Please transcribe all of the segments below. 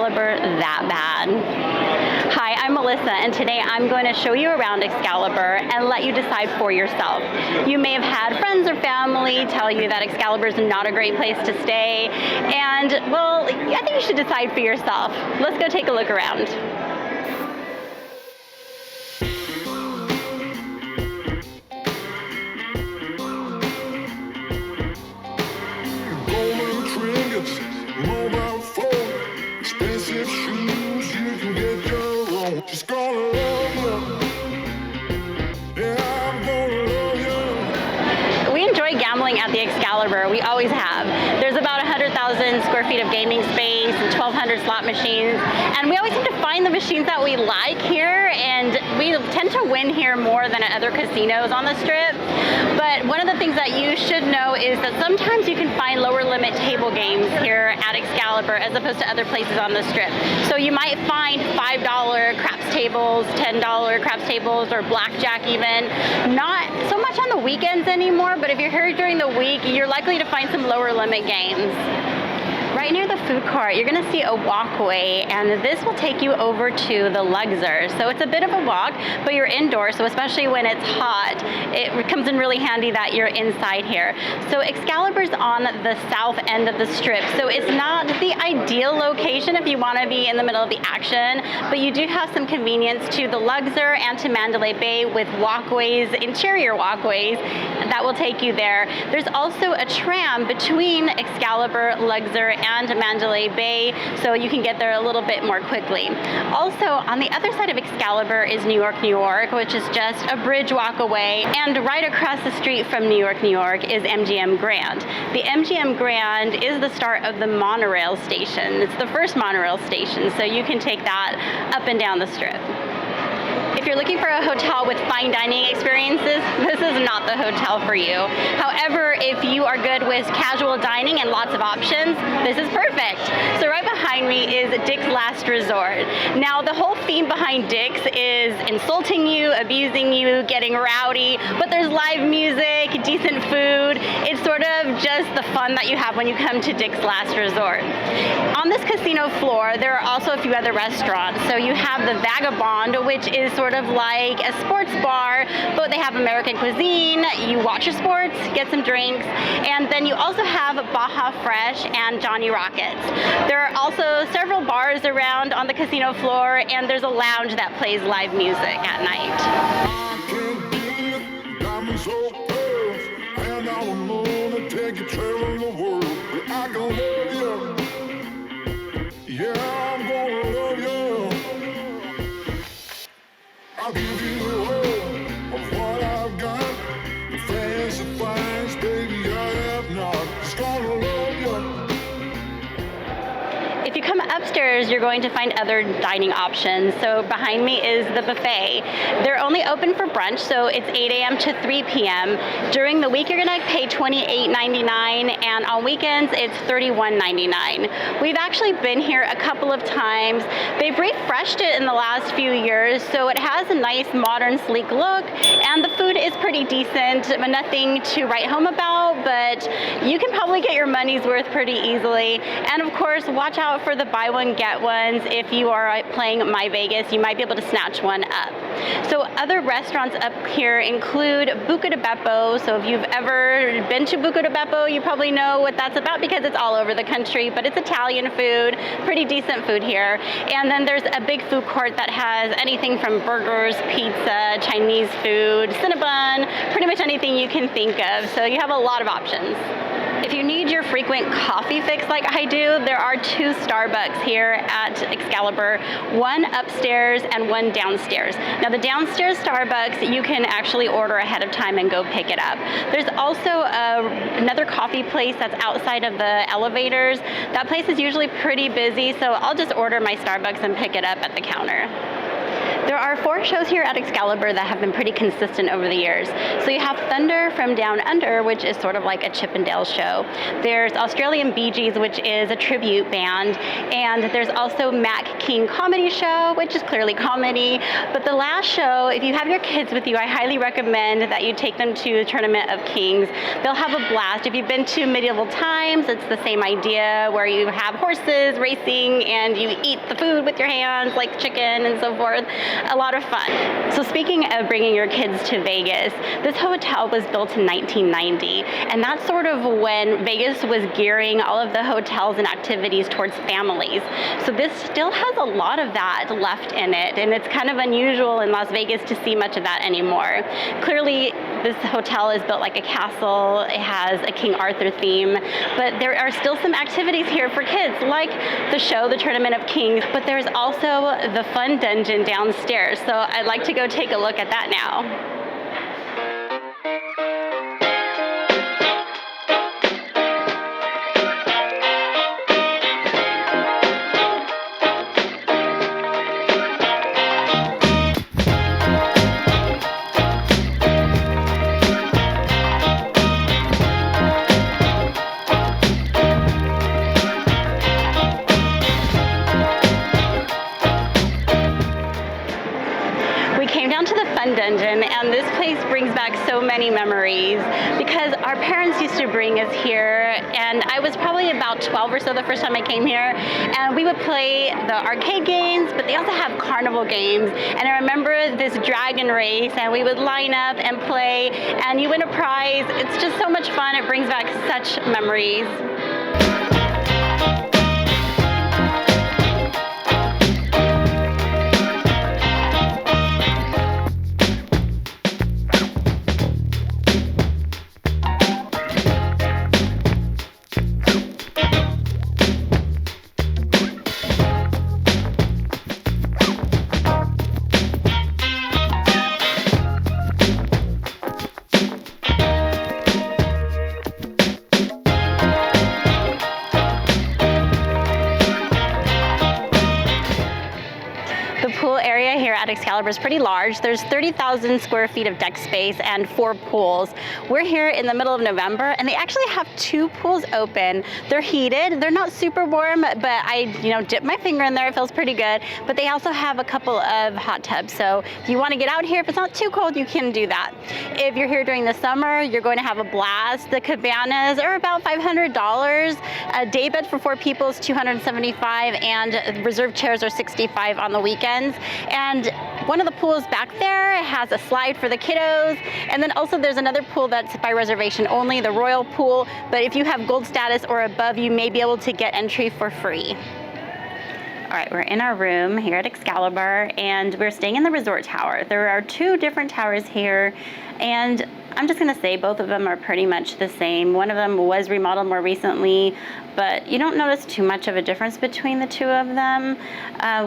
Excalibur that bad? Hi, I'm Melissa, and today I'm going to show you around Excalibur and let you decide for yourself. You may have had friends or family tell you that Excalibur is not a great place to stay, and well, I think you should decide for yourself. Let's go take a look around. Mobile phone, expensive shoes, you can get your own. She's gonna love you. Yeah, I'm gonna love you. We enjoy gambling at the Excalibur. We always have. There's about 100,000 square feet of gaming space and 1,200 slot machines. And we always seem to find the machines that we like here, and we tend to win here more than at other casinos on the Strip. But one of the things that you should know is that sometimes you can find lower limit table games here at Excalibur as opposed to other places on the Strip. So you might find $5 craps tables, $10 craps tables, or blackjack even. Not so much on the weekends anymore, but if you're here during the week, you're likely to find some lower limit games. Right near the food court, you're gonna see a walkway, and this will take you over to the Luxor. So it's a bit of a walk, but you're indoors, so especially when it's hot, it comes in really handy that you're inside here. So Excalibur's on the south end of the Strip, so it's not the ideal location if you wanna be in the middle of the action, but you do have some convenience to the Luxor and to Mandalay Bay with walkways, interior walkways, that will take you there. There's also a tram between Excalibur, Luxor, and Mandalay Bay, so you can get there a little bit more quickly. Also, on the other side of Excalibur is New York, New York, which is just a bridge walk away, and right across the street from New York, New York is MGM Grand. The MGM Grand is the start of the monorail station. It's the first monorail station, so you can take that up and down the Strip. If you're looking for a hotel with fine dining experiences, this is not the hotel for you. However, if you are good with casual dining and lots of options, this is perfect. So right behind me is Dick's Last Resort. Now, the whole theme behind Dick's is insulting you, abusing you, getting rowdy, but there's live music, decent food. It's sort of just the fun that you have when you come to Dick's Last Resort. On this casino floor, there are also a few other restaurants. So you have the Vagabond, which is sort of like a sports bar, but they have American cuisine. You watch your sports, get some drinks, and then you also have Baja Fresh and Johnny Rockets. There are also several bars around on the casino floor, and there's a lounge that plays live music at night. I'll give you all of what I've got. The fancy finds, baby, I have not. Just gonna love you. If you come upstairs, you're going to find other dining options. So behind me is the buffet. They're only open for brunch, so it's 8 a.m. to 3 p.m. During the week, you're gonna pay $28.99, and on weekends, it's $31.99. We've actually been here a couple of times. They've refreshed it in the last few years, so it has a nice, modern, sleek look, and the food is pretty decent. Nothing to write home about, but you can probably get your money's worth pretty easily. And of course, watch out for the buy one, get ones. If you are playing My Vegas, you might be able to snatch one up. So other restaurants up here include Buca de Beppo. So if you've ever been to Buca de Beppo, you probably know what that's about because it's all over the country, but it's Italian food, pretty decent food here. And then there's a big food court that has anything from burgers, pizza, Chinese food, Cinnabon, pretty much anything you can think of. So you have a lot of options. If you need your frequent coffee fix like I do, there are two Starbucks here at Excalibur, one upstairs and one downstairs. Now the downstairs Starbucks, you can actually order ahead of time and go pick it up. There's also another coffee place that's outside of the elevators. That place is usually pretty busy, so I'll just order my Starbucks and pick it up at the counter. There are 4 shows here at Excalibur that have been pretty consistent over the years. So you have Thunder from Down Under, which is sort of like a Chip and Dale show. There's Australian Bee Gees, which is a tribute band. And there's also Mac King Comedy Show, which is clearly comedy. But the last show, if you have your kids with you, I highly recommend that you take them to the Tournament of Kings. They'll have a blast. If you've been to medieval times, it's the same idea where you have horses racing and you eat the food with your hands like chicken and so forth. A lot of fun. So speaking of bringing your kids to Vegas, this hotel was built in 1990, and that's sort of when Vegas was gearing all of the hotels and activities towards families. So this still has a lot of that left in it, and it's kind of unusual in Las Vegas to see much of that anymore. Clearly, this hotel is built like a castle. It has a King Arthur theme, but there are still some activities here for kids, like the show, the Tournament of Kings, but there's also the fun dungeon downstairs. So I'd like to go take a look at that now. Dungeon, and this place brings back so many memories because our parents used to bring us here, and I was probably about 12 or so the first time I came here, and we would play the arcade games, but they also have carnival games. And I remember this dragon race, and we would line up and play, and you win a prize. It's just so much fun. It brings back such memories. At Excalibur is pretty large. There's 30,000 square feet of deck space and 4 pools. We're here in the middle of November, and they actually have 2 pools open. They're heated. They're not super warm, but I, dip my finger in there. It feels pretty good. But they also have a couple of hot tubs. So if you want to get out here, if it's not too cold, you can do that. If you're here during the summer, you're going to have a blast. The cabanas are about $500. A day bed for 4 people is $275, and reserved chairs are $65 on the weekends. And one of the pools back there has a slide for the kiddos, and then also there's another pool that's by reservation only, the Royal Pool, but if you have gold status or above, you may be able to get entry for free. All right, we're in our room here at Excalibur, and we're staying in the resort tower. There are 2 different towers here, and I'm just gonna say both of them are pretty much the same. One of them was remodeled more recently, but you don't notice too much of a difference between the 2 of them.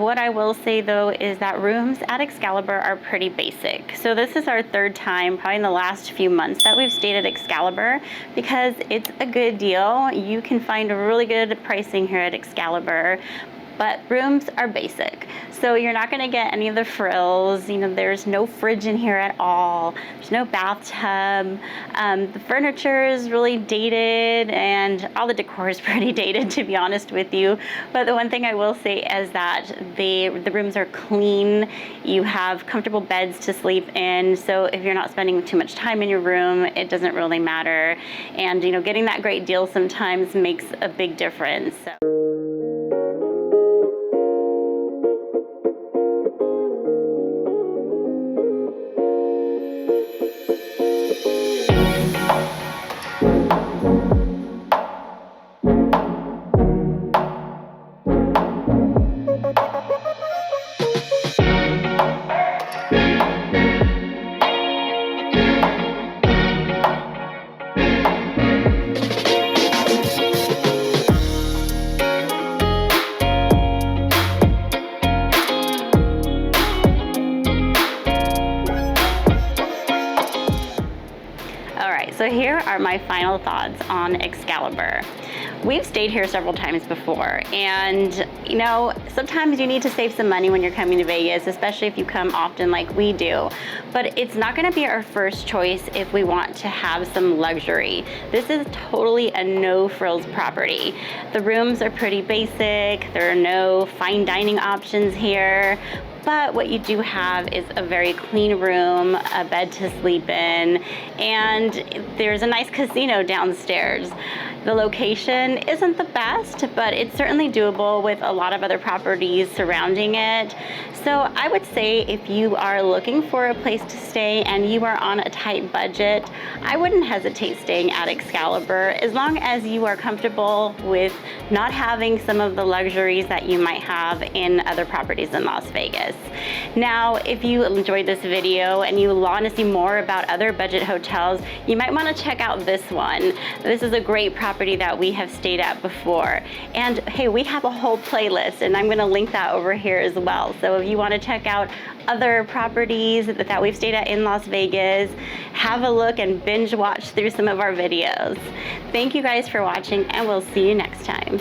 What I will say though is that rooms at Excalibur are pretty basic. So this is our 3rd time, probably in the last few months, that we've stayed at Excalibur because it's a good deal. You can find really good pricing here at Excalibur, but rooms are basic. So you're not gonna get any of the frills. There's no fridge in here at all. There's no bathtub. The furniture is really dated, and all the decor is pretty dated, to be honest with you. But the one thing I will say is that the rooms are clean. You have comfortable beds to sleep in. So if you're not spending too much time in your room, it doesn't really matter. And getting that great deal sometimes makes a big difference. So. my final thoughts on Excalibur. We've stayed here several times before, and you know, sometimes you need to save some money when you're coming to Vegas, especially if you come often like we do. But it's not gonna be our first choice if we want to have some luxury. This is totally a no-frills property. The rooms are pretty basic, there are no fine dining options here, but what you do have is a very clean room, a bed to sleep in, and there's a nice casino downstairs. The location isn't the best, but it's certainly doable with a lot of other properties surrounding it. So I would say if you are looking for a place to stay and you are on a tight budget, I wouldn't hesitate staying at Excalibur as long as you are comfortable with not having some of the luxuries that you might have in other properties in Las Vegas. Now, if you enjoyed this video and you want to see more about other budget hotels, you might want to check out this one. This is a great property that we have stayed at before. And hey, we have a whole playlist, and I'm going to link that over here as well. So if you want to check out other properties that we've stayed at in Las Vegas, have a look and binge watch through some of our videos. Thank you guys for watching, and we'll see you next time.